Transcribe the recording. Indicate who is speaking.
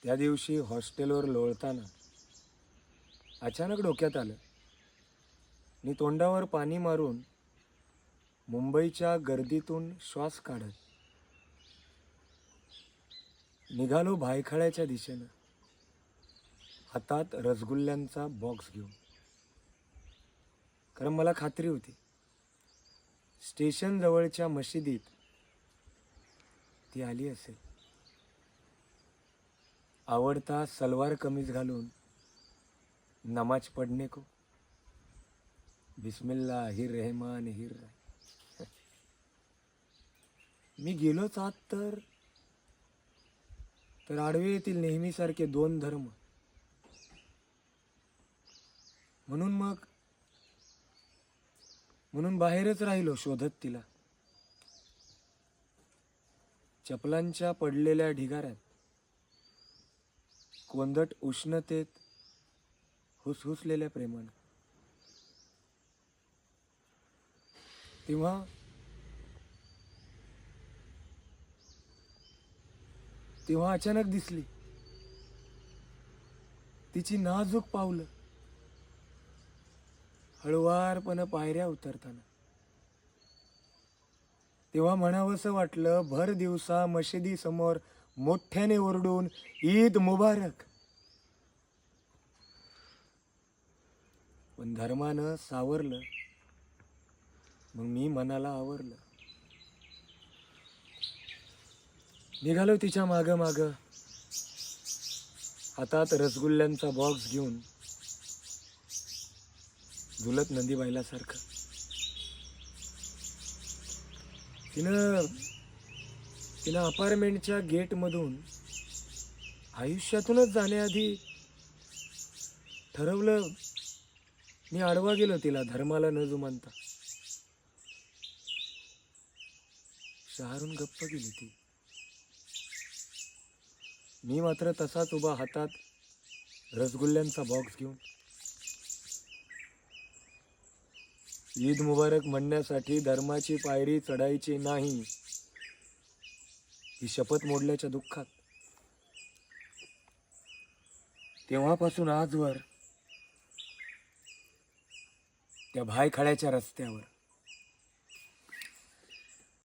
Speaker 1: त्या दिवशी हॉस्टेलवर लोळताना अचानक डोक्यात आलं मी तोंडावर पाणी मारून मुंबईच्या गर्दीतून श्वास काढत निघालो भायखळ्याच्या दिशेनं, हातात रसगुल्ल्यांचा बॉक्स घेऊन. कारण मला खात्री होती स्टेशन जवळच्या मशिदीत ती आली असेल. आवडता सलवार कमीज घालून नमाज पढ़ने को बिस्मिल्लाहिर्रहमानिर्रहीम. मी गेलोच आत तर आडवे येतील नेहमीसारखे दोन धर्म. म्हणून बाहेरच राहिलो शोधत तिला. चपलांच्या पडलेल्या ढिगाऱ्यात, कोंदट उष्णतेत हुसहुसलेल्या प्रेमानं. तेव्हा अचानक दिसली तिची नाजूक पावलं हळुवारपणे पायऱ्या उतरताना. तेव्हा म्हणावंसं वाटलं भर दिवसा मशिदी समोर मोठ्याने ओरडून ईद मुबारक. पण धर्मानं सावरलं, मग मी मनाला आवरलं. निघालो तिच्या माग माग, हातात रसगुल्ल्यांचा बॉक्स घेऊन, झुलत नंदीबाईलासारखं. तिनं अपार्टमेंटच्या गेटमधून आयुष्यातूनच जाण्याआधी ठरवलं. मी आडवा गेलो तिला धर्माला न जुमानता. शहारून गप्प गेली ती. मी मात्र तसाच उभा, हातात रसगुल्ल्यांचा बॉक्स घेऊन. ईद मुबारक म्हणण्यासाठी धर्माची पायरी चढायची नाही, ही शपथ मोडल्याच्या दुःखात. तेव्हापासून आजवर त्या भायखळ्याच्या रस्त्यावर